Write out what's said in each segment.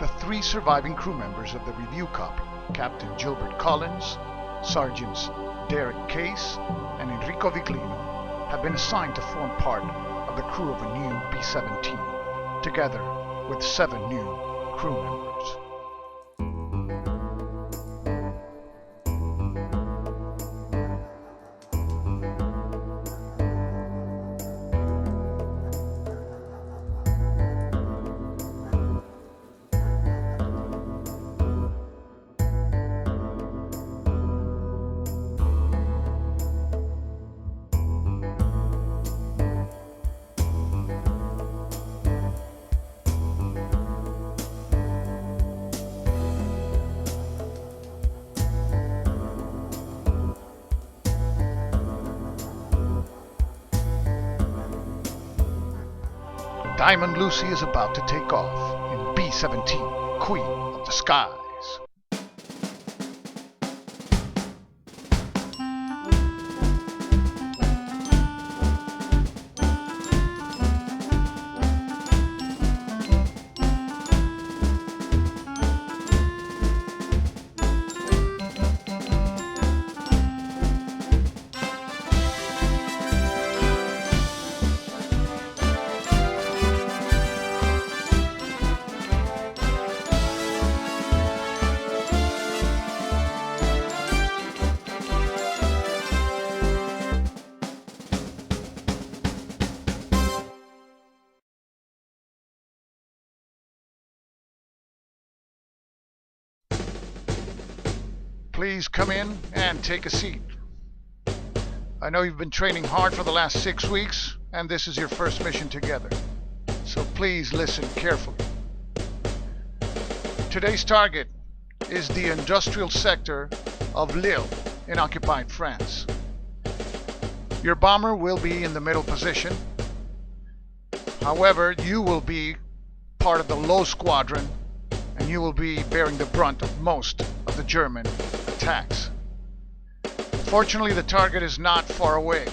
The three surviving crew members of the review copy, Captain Gilbert Collins, Sergeants Derek Case, and Enrico Viglino, have been assigned to form part of the crew of a new B-17, together with 7 new crew members. Diamond Lucy is about to take off in B-17, Queen of the Skies. Please come in and take a seat. I know you've been training hard for the last 6 weeks, and this is your first mission together. So please listen carefully. Today's target is the industrial sector of Lille in occupied France. Your bomber will be in the middle position. However, you will be part of the low squadron, and you will be bearing the brunt of most of the German attacks. Fortunately, the target is not far away.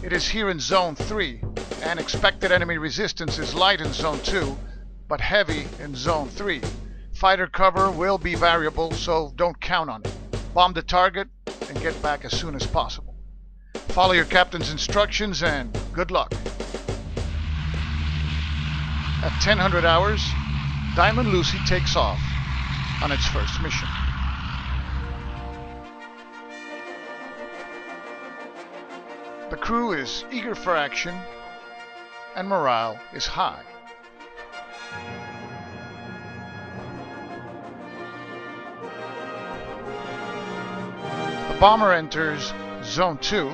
It is here in Zone 3, and expected enemy resistance is light in Zone 2, but heavy in Zone 3. Fighter cover will be variable, so don't count on it. Bomb the target and get back as soon as possible. Follow your captain's instructions and good luck. At 1000 hours, Diamond Lucy takes off on its first mission. The crew is eager for action, and morale is high. The bomber enters Zone 2,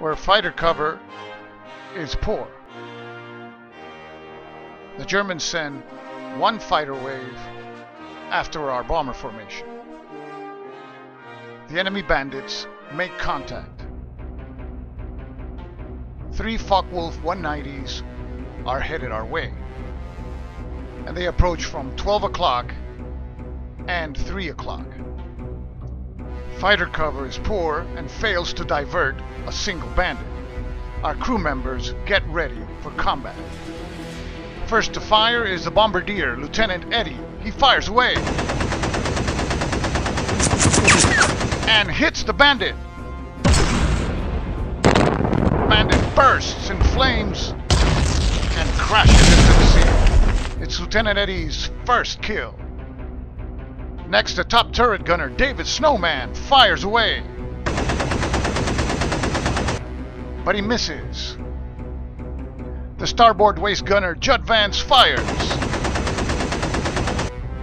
where fighter cover is poor. The Germans send 1 fighter wave after our bomber formation. The enemy bandits make contact. 3 Focke-Wulf 190s are headed our way, and they approach from 12 o'clock and 3 o'clock. Fighter cover is poor and fails to divert a single bandit. Our crew members get ready for combat. First to fire is the bombardier, Lieutenant Eddie. He fires away and hits the bandit. Bandit bursts in flames and crashes into the sea. It's Lieutenant Eddie's first kill. Next, the top turret gunner, David Snowman, fires away, but he misses. The starboard waist gunner, Judd Vance, fires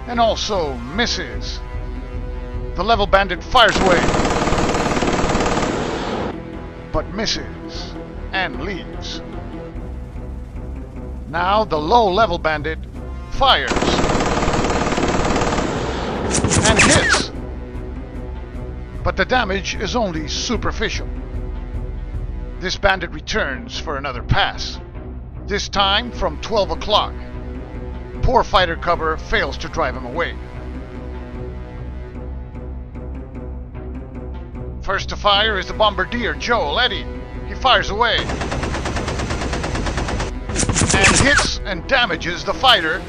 and also misses. The level bandit fires away, but misses and leaves. Now the low level bandit fires and hits, but the damage is only superficial. This bandit returns for another pass, this time from 12 o'clock. Poor fighter cover fails to drive him away. First to fire is the bombardier, Joel Eddy. He fires away and hits and damages the fighter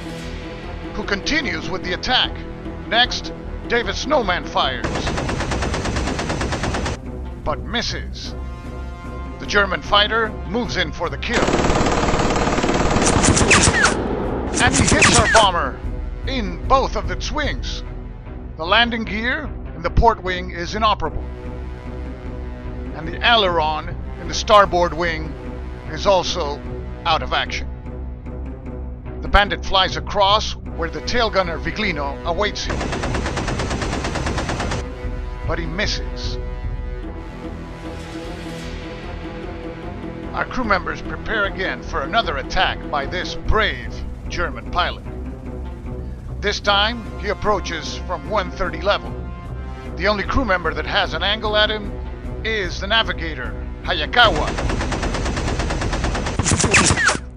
who continues with the attack. Next, David Snowman fires, but misses. The German fighter moves in for the kill, and he hits our bomber in both of its wings. The landing gear in the port wing is inoperable, and the aileron in the starboard wing is also out of action. The bandit flies across where the tail gunner Viglino awaits him, but he misses. Our crew members prepare again for another attack by this brave German pilot. This time, he approaches from 130 level. The only crew member that has an angle at him is the navigator, Hayakawa.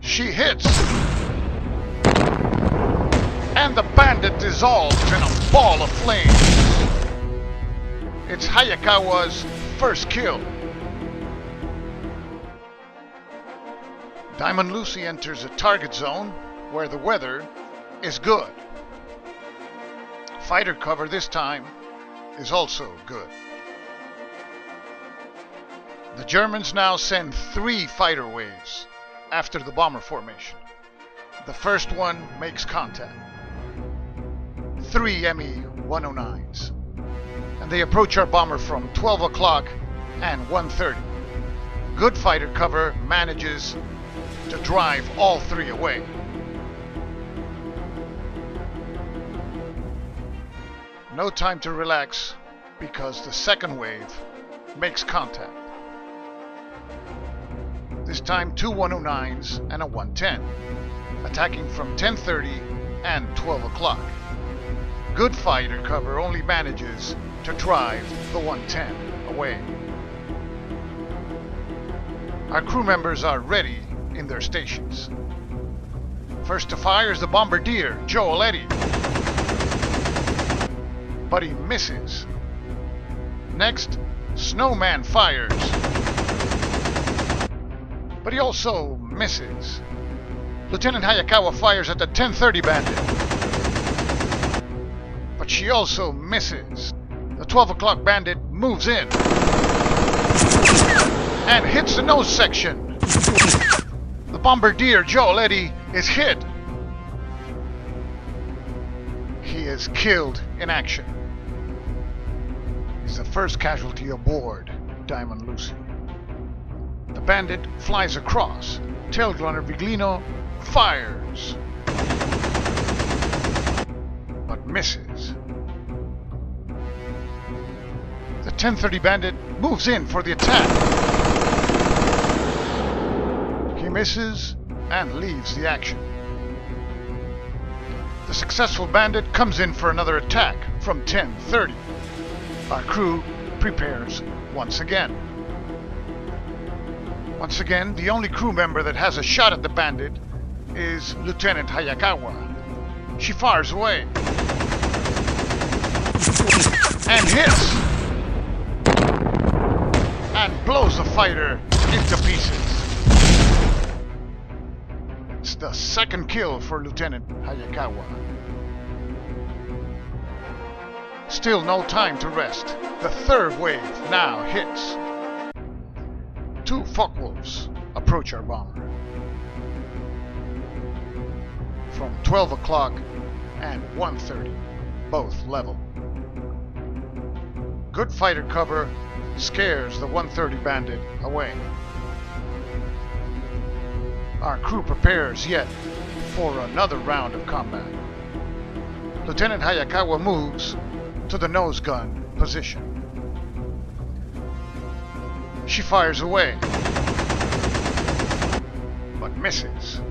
She hits, and the bandit dissolves in a ball of flames. It's Hayakawa's first kill. Diamond Lucy enters a target zone where the weather is good. Fighter cover this time is also good. The Germans now send 3 fighter waves after the bomber formation. The first one makes contact. 3 Me-109s. And they approach our bomber from 12 o'clock and 1:30. Good fighter cover manages to drive all 3 away. No time to relax because the second wave makes contact. This time 2 109s and a 110, attacking from 10:30 and 12 o'clock. Good fighter cover only manages to drive the 110 away. Our crew members are ready in their stations. First to fire is the bombardier, Joe Eddy, but he misses. Next, Snowman fires, but he also misses. Lieutenant Hayakawa fires at the 1030 bandit, but she also misses. The 12 o'clock bandit moves in and hits the nose section. The bombardier, Joe Eddy, is hit. He is killed in action. He's the first casualty aboard Diamond Lucy. The bandit flies across. Tail gunner Viglino fires, but misses. The 1030 bandit moves in for the attack. He misses and leaves the action. The successful bandit comes in for another attack from 1030. Our crew prepares once again. Once again, the only crew member that has a shot at the bandit is Lieutenant Hayakawa. She fires away and hits and blows the fighter into pieces. It's the second kill for Lieutenant Hayakawa. Still no time to rest. The third wave now hits. 2 Focke-Wulfs approach our bomber from 12 o'clock and 1:30, both level. Good fighter cover scares the 130 bandit away. Our crew prepares yet for another round of combat. Lieutenant Hayakawa moves to the nose gun position. She fires away, but misses.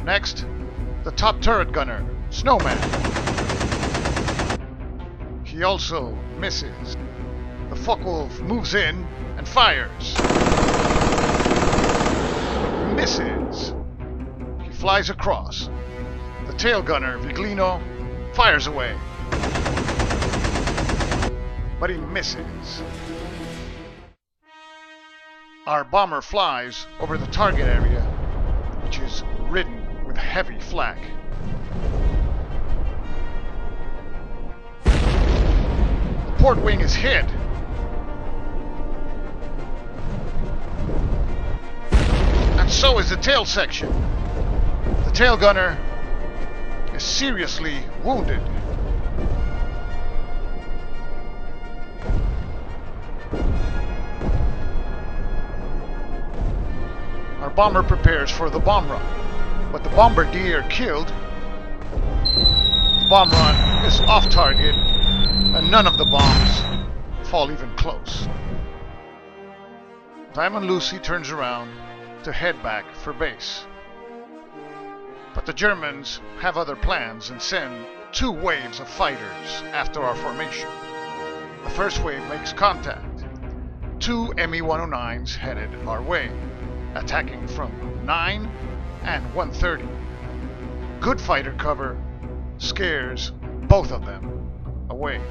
Next, the top turret gunner, Snowman. He also misses. The Focke-Wulf moves in and fires, but misses. He flies across. The tail gunner, Viglino, fires away, but he misses. Our bomber flies over the target area, which is ridden with heavy flak. port wing is hit. And so is the tail section. The tail gunner is seriously wounded. Our bomber prepares for the bomb run, but the bombardier killed. The bomb run is off target, and none of the bombs fall even close. Diamond Lucy turns around to head back for base. But the Germans have other plans and send 2 waves of fighters after our formation. The first wave makes contact. 2 Me-109s headed our way, attacking from 9 and 130. Good fighter cover scares both of them away.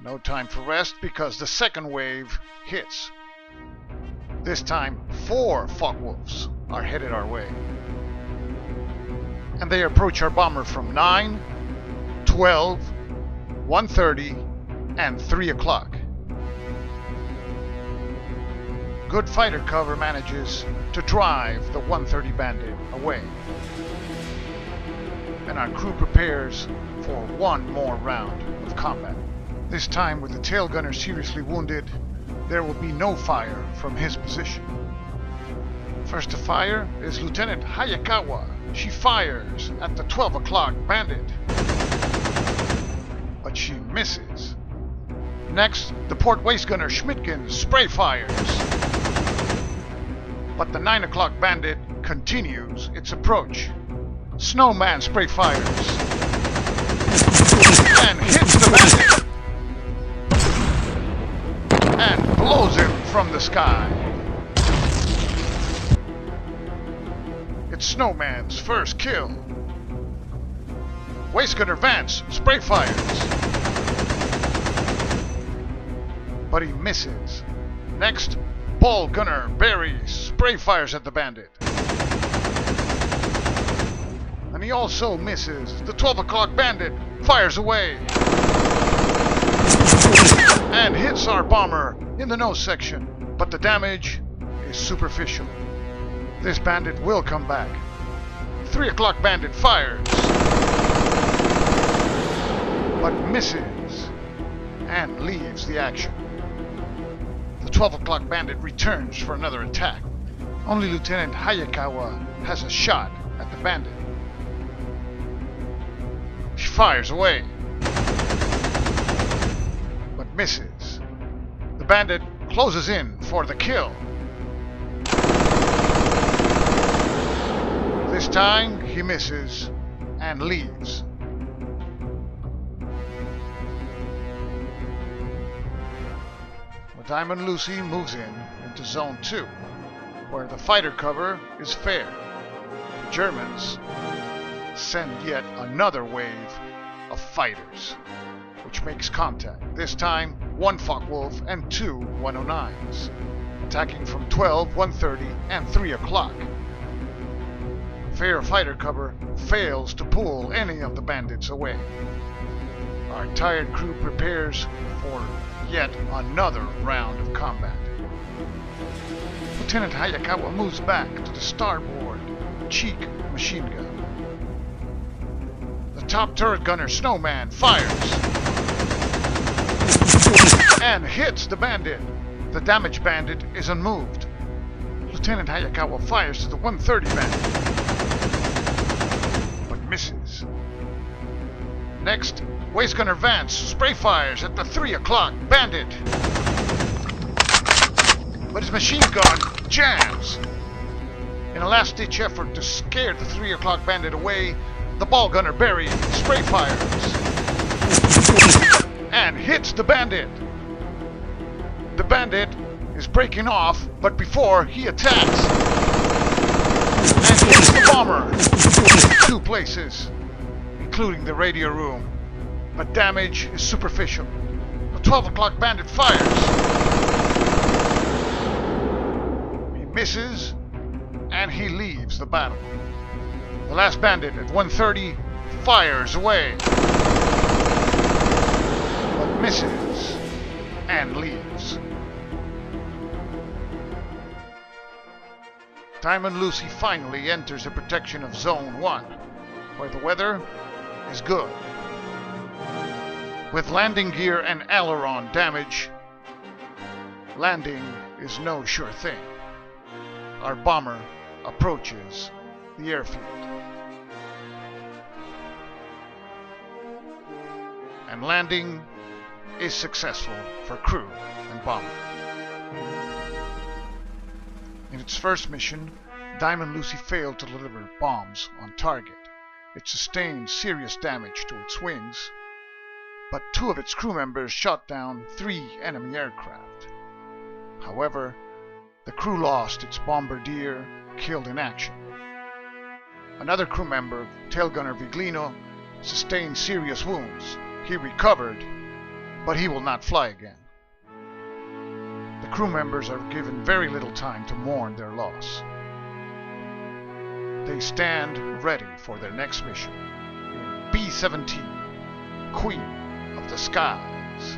No time for rest because the second wave hits. This time 4 Focke-Wulfs are headed our way. And they approach our bomber from 9, 12, 130, and 3 o'clock. Good fighter cover manages to drive the 130 Bandit away. And our crew prepares for one more round of combat. This time, with the tail gunner seriously wounded, there will be no fire from his position. First to fire is Lieutenant Hayakawa. She fires at the 12 o'clock Bandit, but she misses. Next, the port waist gunner Schmidtgen spray fires, but the 9 o'clock Bandit continues its approach. Snowman spray fires and hits the Bandit and blows him from the sky. It's Snowman's first kill. Waist gunner Vance spray fires, but he misses. Next, ball gunner Barry spray fires at the Bandit, and he also misses. The 12 o'clock Bandit fires away and hits our bomber in the nose section, but the damage is superficial. This Bandit will come back. 3 o'clock Bandit fires, but misses and leaves the action. The 12 o'clock Bandit returns for another attack. Only Lieutenant Hayakawa has a shot at the Bandit. She fires away, but misses. The Bandit closes in for the kill. This time he misses and leaves. The Diamond Lucy moves into Zone 2, where the fighter cover is fair. The Germans send yet another wave of fighters, which makes contact. This time 1 Focke-Wulf and 2 109s, attacking from 12, 130, and 3 o'clock. Fair fighter cover fails to pull any of the bandits away. Our tired crew prepares for yet another round of combat. Lieutenant Hayakawa moves back to the starboard cheek machine gun. The top turret gunner Snowman fires and hits the Bandit. The damaged Bandit is unmoved. Lieutenant Hayakawa fires to the 130 Bandit, misses. Next, waist gunner Vance spray fires at the 3 o'clock Bandit, but his machine gun jams. In a last-ditch effort to scare the 3 o'clock Bandit away, the ball gunner Barry spray fires and hits the Bandit. The Bandit is breaking off, but before he attacks and hits the bomber in 2 places, including the radio room, but damage is superficial. The 12 o'clock Bandit fires. He misses and he leaves the battle. The last bandit at 130 fires away, but misses and leaves. Diamond Lucy finally enters the protection of Zone 1, where the weather is good. With landing gear and aileron damage, landing is no sure thing. Our bomber approaches the airfield. And landing is successful for crew and bomber. In its first mission, Diamond Lucy failed to deliver bombs on target. It sustained serious damage to its wings, but 2 of its crew members shot down 3 enemy aircraft. However, the crew lost its bombardier, killed in action. Another crew member, tail gunner Viglino, sustained serious wounds. He recovered, but he will not fly again. The crew members are given very little time to mourn their loss. They stand ready for their next mission in B-17, Queen of the Skies.